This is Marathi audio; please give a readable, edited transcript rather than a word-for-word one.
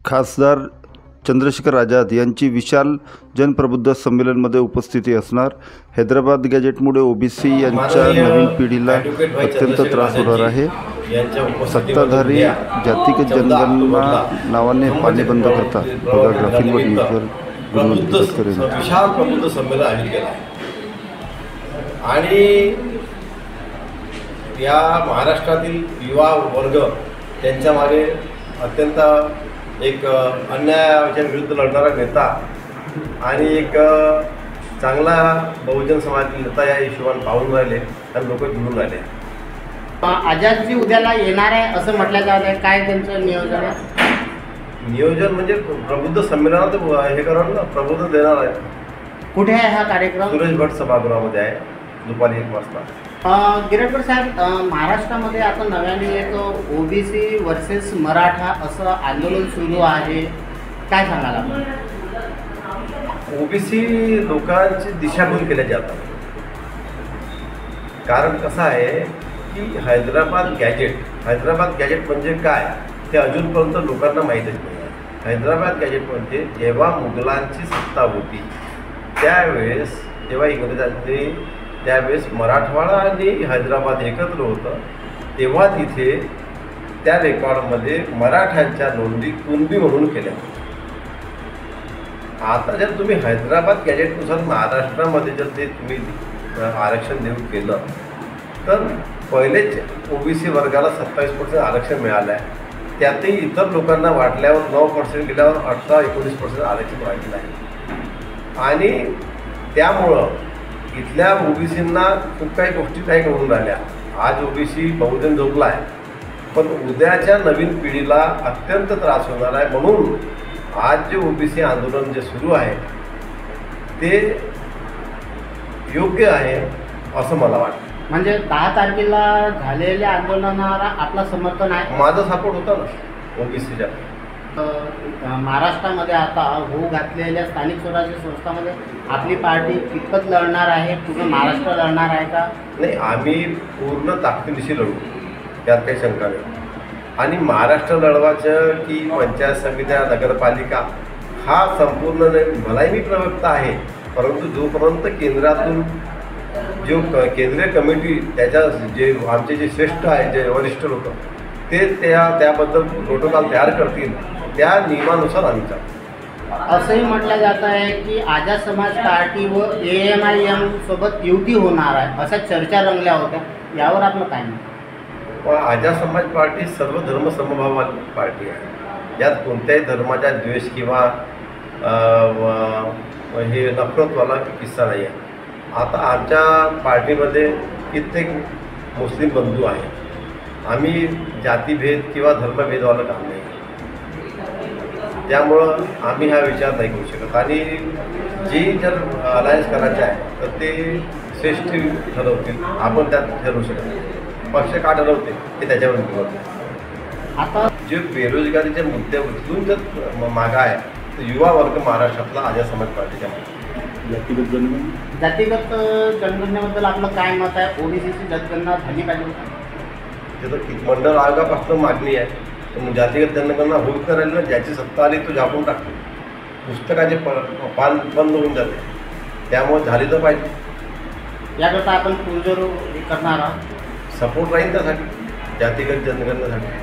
खासदार चंद्रशेखर आझाद यांची विशाल जनप्रबुद्ध संमेलनमध्ये उपस्थिती असणार। हैदराबाद गॅजेटमुळे ओबीसी यांच्या नवीन पिढीला अत्यंत त्रास होणार आहे। सत्ताधारी जातीगत जनगणना नावाने पाणी बंद करतात। बघा ग्राफिकवर न्यूजवर विशाल प्रबुद्ध संमेलन आयोजित केलं आहे आणि या महाराष्ट्रातील युवा वर्ग त्यांच्या मागे अत्यंत एक अन्यायाच्या विरुद्ध लढणारा नेता आणि एक चांगला बहुजन समाजातील नेता या हिशोबाने पाहून राहिले आणि लोक जुळून राहिले। आझादजी उद्याला येणार आहे असं म्हटलं जात आहे, काय त्यांचं नियोजन आहे? नियोजन म्हणजे प्रबुद्ध संमेलनात हे करून प्रबोधन देणार आहे। कुठे आहे हा कार्यक्रम? सुरेश भट सभागृहामध्ये आहे, दुपारी 1 वाजता। गिरटकर साहेब, महाराष्ट्रामध्ये आता नव्याने एक ओबीसी वर्सेस मराठा असं आंदोलन सुरू आहे, काय सांगाल आपण? ओबीसी लोकांची दिशाभूल केल्या जातात। कारण कसं आहे की हैदराबाद गॅजेट म्हणजे काय ते अजूनपर्यंत लोकांना माहीतच नाही आहे। हैदराबाद गॅजेट म्हणजे जेव्हा मुघलांची सत्ता होती त्यावेळेस, जेव्हा इंग्रजांनी त्यावेळेस मराठवाडा आणि हैदराबाद एकत्र होतं, तेव्हा तिथे त्या रेकॉर्डमध्ये मराठ्यांच्या नोंदी कुणबी म्हणून केल्या। आता जर तुम्ही हैदराबाद गॅजेटनुसार महाराष्ट्रामध्ये जर ते तुम्ही आरक्षण देऊन केलं तर पहिलेच ओबीसी वर्गाला 27% आरक्षण मिळालं आहे। त्यातही इतर लोकांना वाटल्यावर 9% गेल्यावर 18-19% आरक्षण वाढलेलं आहे आणि त्यामुळं इथल्या ओबीसींना खूप काही गोष्टी काही करून राहिल्या। आज ओबीसी बहुजन झोपला आहे, पण उद्याच्या नवीन पिढीला अत्यंत त्रास होणार आहे। म्हणून आज जे ओबीसी आंदोलन जे सुरू आहे ते योग्य आहे असं मला वाटतं। म्हणजे 10 तारखेला झालेल्या आंदोलनाला आपलं समर्थन आहे? माझा सपोर्ट होता ना ओबीसीच्या। महाराष्ट्रामध्ये आता होऊ घातलेल्या स्थानिक स्वराज्य संस्थांमध्ये आपली पार्टी कितपत लढणार आहे? पूर्ण महाराष्ट्र लढणार आहे का? नाही, आम्ही पूर्ण ताकदीनिशी लढू, यात काही शंका नाही। आणि महाराष्ट्र लढवायचं की पंचायत समित्या, नगरपालिका हा संपूर्ण नाही, मलाही मी प्रवक्ता आहे, परंतु जोपर्यंत केंद्रातून जो केंद्रीय कमिटी त्याच्या जे आमचे जे श्रेष्ठ आहे, जे वरिष्ठ लोक ते त्याबद्दल प्रोटोकॉल तयार करतील, त्या नियमानुसार आम्ही चालू। असंही म्हटलं जात आहे की आझाद समाज पार्टी व AMIM सोबत युती होणार आहे, अशा चर्चा रंगल्या होत्या, यावर आपलं काय नाही? आझाद समाज पार्टी सर्व धर्म समभावाची पार्टी आहे। यात कोणत्याही धर्माचा द्वेष किंवा हे नफरतवाला किस्सा नाही आहे। आता आमच्या पार्टीमध्ये कित्येक मुस्लिम बंधू आहेत, आम्ही जातीभेद किंवा धर्मभेदवाला काम नाही, त्यामुळं आम्ही हा विचार नाही करू शकत। आणि जी जर अलायन्स करायचं आहे तर ते श्रेष्ठ ठरवतील, आपण त्यात ठरवू शकत नाही। पक्ष का ठरवते ते त्याच्यावर निर्भर आहे। आता जे बेरोजगारीच्या मुद्दे उचलून जर मागा आहे तर युवा वर्ग महाराष्ट्रातला आझाद समाज पार्टीच्या मागे। जातीगत जनगणनेबद्दल आपलं काय मत आहे? ओबीसीची जनगणना झाली पाहिजे? त्याचं मंडळ आयोगापासून मागणी आहे, तर जातीगत जनगणना होत राहिली ना, ज्याची सत्ता आली तो झाकून टाकतो, पुस्तकाचे पान बंद होऊन जाते, त्यामुळे झाली तर पाहिजे। याकरता आपण पुरजोर करणार आहोत, सपोर्ट राहील त्यासाठी जातीगत जनगणनेसाठी।